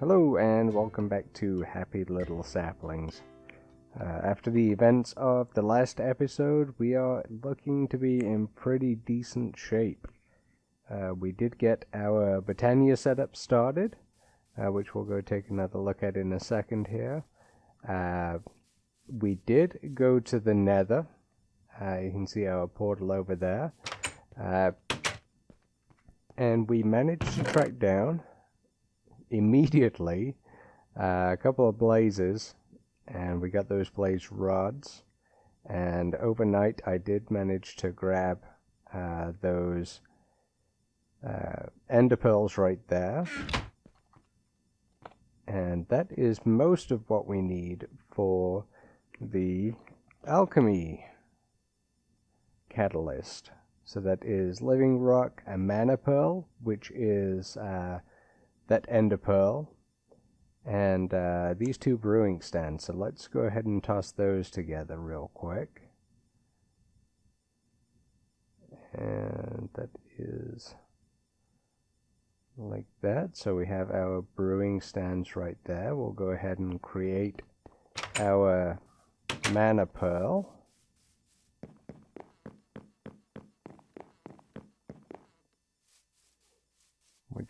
Hello and welcome back to Happy Little Saplings. After the events of the last episode, we are looking to be in pretty decent shape. We did get our Botania setup started, which we'll go take another look at in a second here. We did go to the Nether. You can see our portal over there. And we managed to track down immediately a couple of blazes, and we got those blaze rods, and overnight I did manage to grab those ender pearls right there, and that is most of what we need for the alchemy catalyst. So that is living rock, a mana pearl, which is that ender pearl, and these two brewing stands. So let's go ahead and toss those together real quick. And that is like that. So we have our brewing stands right there. We'll go ahead and create our mana pearl. Which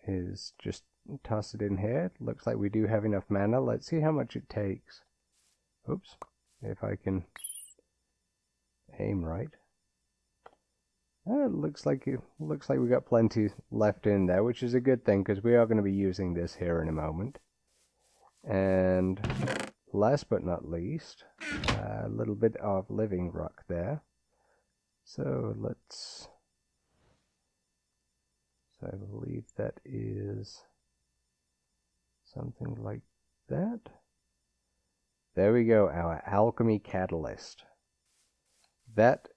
is just toss it in here. Looks like we do have enough mana. Let's see how much it takes. Oops, if I can aim right. It looks like we got plenty left in there, which is a good thing because we are going to be using this here in a moment. And last but not least, a little bit of living rock there. So let's. So I believe that is something like that. There we go, our alchemy catalyst. That,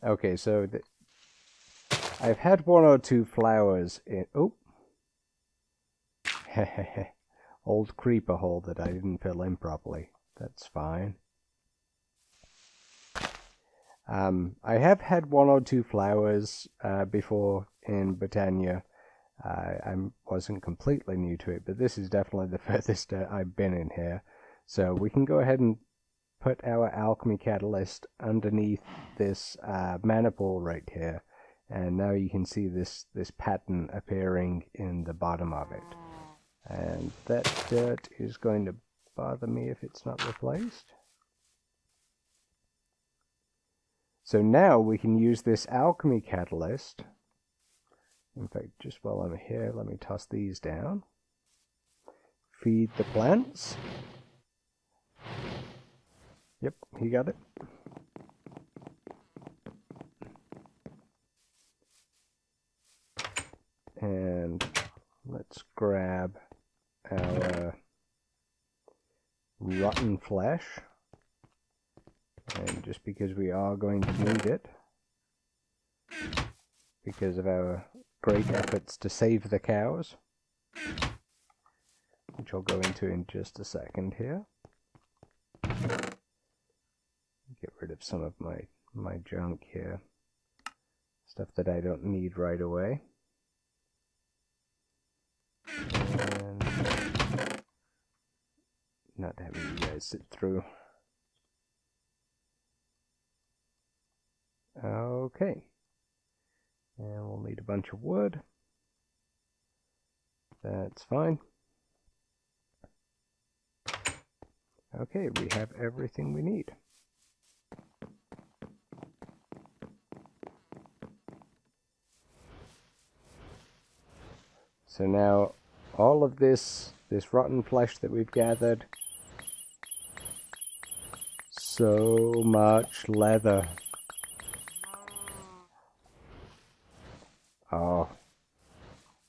okay, so I've had one or two flowers in, oh, old creeper hole that I didn't fill in properly. That's fine. I have had one or two flowers before in Botania. I wasn't completely new to it, but this is definitely the furthest I've been in here. So we can go ahead and put our alchemy catalyst underneath this mana pool right here. And now you can see this pattern appearing in the bottom of it. And that dirt is going to bother me if it's not replaced. So now we can use this alchemy catalyst. In fact, just while I'm here, let me toss these down. Feed the plants. Yep, he got it. And let's grab our rotten flesh. And just because we are going to need it, because of our great efforts to save the cows, which I'll go into in just a second here. Get rid of some of my junk here, stuff that I don't need right away. And not having you guys sit through. Okay, and we'll need a bunch of wood. That's fine. Okay, we have everything we need. So now all of this rotten flesh that we've gathered, so much leather. Oh,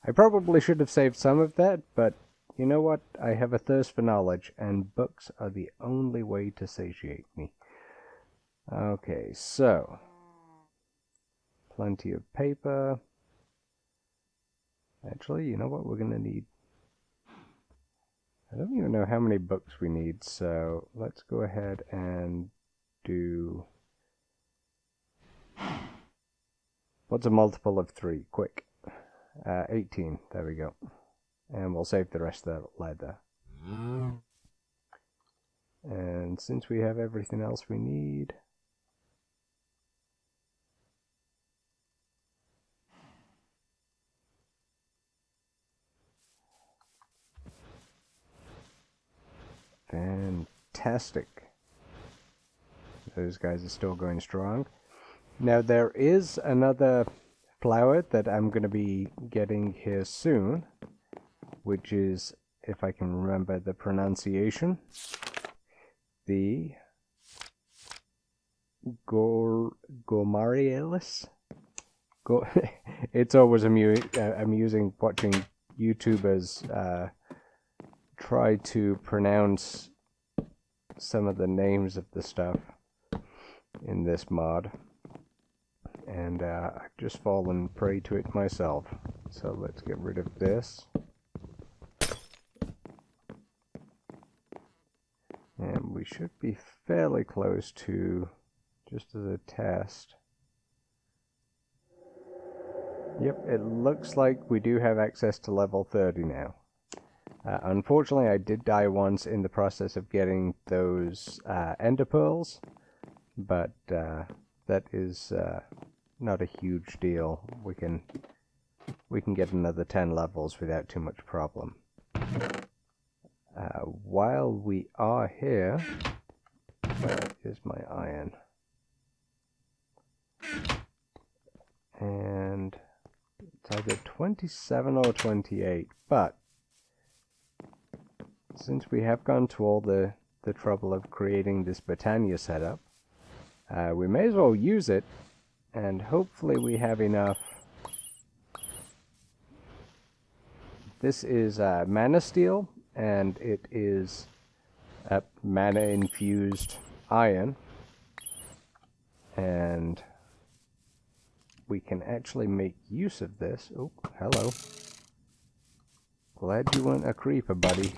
I probably should have saved some of that, but you know what? I have a thirst for knowledge, and books are the only way to satiate me. Okay, so plenty of paper. Actually, you know what we're going to need? I don't even know how many books we need, so let's go ahead and do... What's a multiple of 3? Quick. 18. There we go. and we'll save the rest of the leather. And since we have everything else we need, fantastic. Those guys are still going strong. Now there is another flower that I'm going to be getting here soon, which is, if I can remember the pronunciation, the Gomarielis. It's always amusing watching YouTubers try to pronounce some of the names of the stuff in this mod, and I've just fallen prey to it myself. So let's get rid of this, and we should be fairly close to, just as a test. Yep, it looks like we do have access to level 30 now. Unfortunately, I did die once in the process of getting those ender pearls, but that is not a huge deal. We can get another 10 levels without too much problem. While we are here, where is my iron? And it's either 27 or 28, but since we have gone to all the trouble of creating this Botania setup, we may as well use it, and hopefully we have enough. This is mana steel, and it is mana infused iron, and we can actually make use of this. Oh, hello. Glad you weren't a creeper, buddy.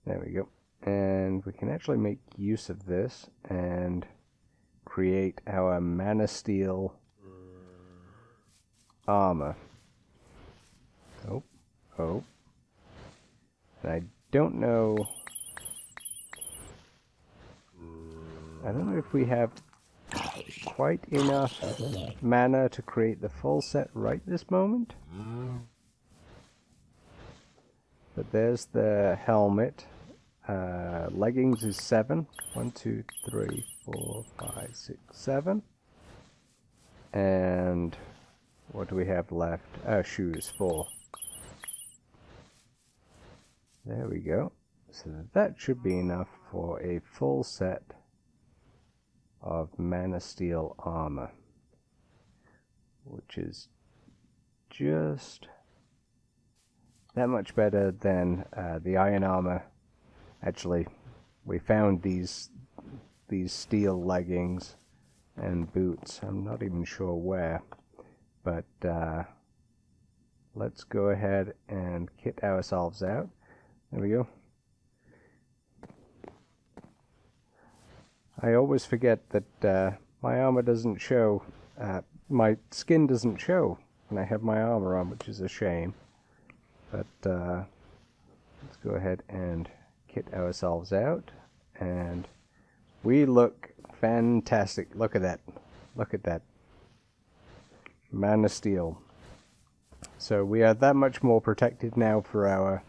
There we go. And we can actually make use of this and create our mana steel armor. Oh. And I don't know if we have quite enough mana to create the full set right this moment. But there's the helmet. Leggings is 7. 1, 2, 3, 4, 5, 6, 7. And what do we have left? Shoes, 4. There we go. So that should be enough for a full set of mana steel armor, which is just that much better than the iron armor. Actually, we found these steel leggings and boots. I'm not even sure where, but let's go ahead and kit ourselves out. There we go. I always forget that my armor doesn't show, my skin doesn't show when I have my armor on, which is a shame. But let's go ahead and kit ourselves out, and we look fantastic. Look at that. Look at that. Mana steel. So we are that much more protected now for our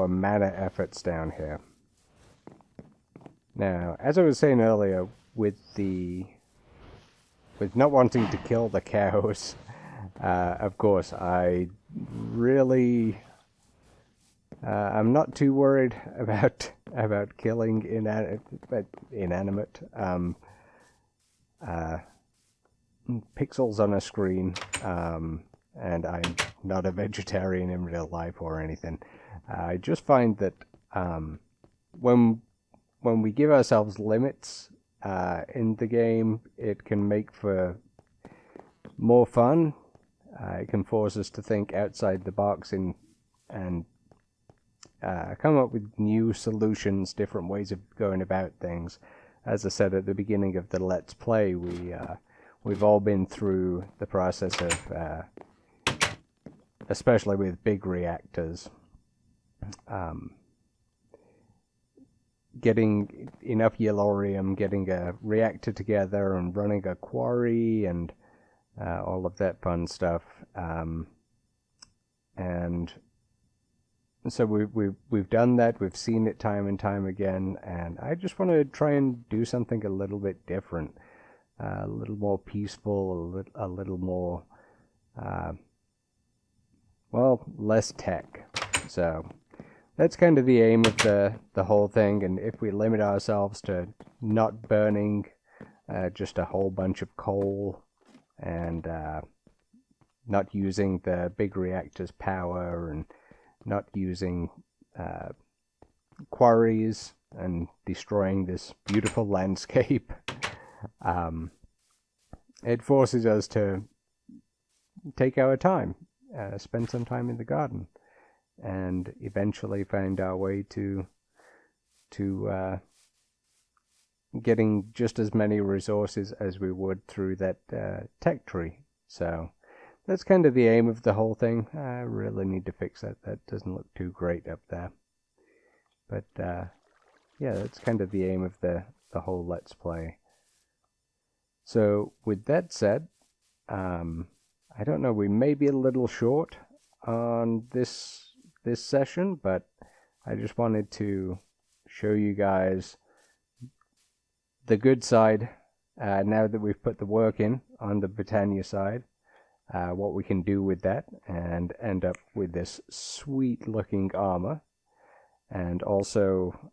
mana efforts down here. Now, as I was saying earlier, with not wanting to kill the cows, of course, I really I'm not too worried about killing inanimate pixels on a screen, and I'm not a vegetarian in real life or anything. I just find that when we give ourselves limits in the game, it can make for more fun. It can force us to think outside the box and come up with new solutions, different ways of going about things. As I said at the beginning of the Let's Play, we we've all been through the process of, especially with big reactors, getting enough yellorium, getting a reactor together and running a quarry and all of that fun stuff. And so we've done that. We've seen it time and time again, and I just want to try and do something a little bit different, a little more peaceful, a little more, well, less tech. So that's kind of the aim of the whole thing. And if we limit ourselves to not burning just a whole bunch of coal and not using the big reactor's power and not using quarries and destroying this beautiful landscape, it forces us to take our time, spend some time in the garden, and eventually find our way to getting just as many resources as we would through that tech tree. So that's kind of the aim of the whole thing. I really need to fix that. That doesn't look too great up there. But yeah, that's kind of the aim of the whole Let's Play. So with that said, I don't know, we may be a little short on this session, but I just wanted to show you guys the good side, now that we've put the work in on the Botania side, what we can do with that and end up with this sweet looking armor, and also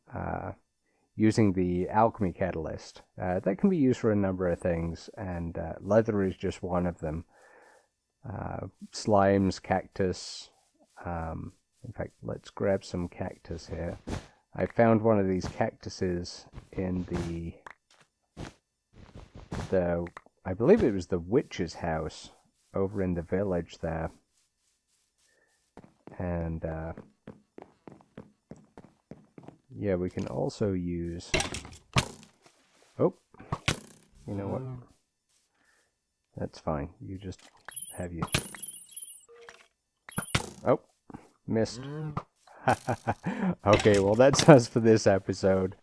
using the Alchemy catalyst. That can be used for a number of things, and leather is just one of them. Slimes, cactus. In fact, let's grab some cactus here. I found one of these cactuses in I believe it was the witch's house over in the village there. And yeah, we can also use, oh, you know what, that's fine, you just have you, oh, missed. Okay, well that's us for this episode.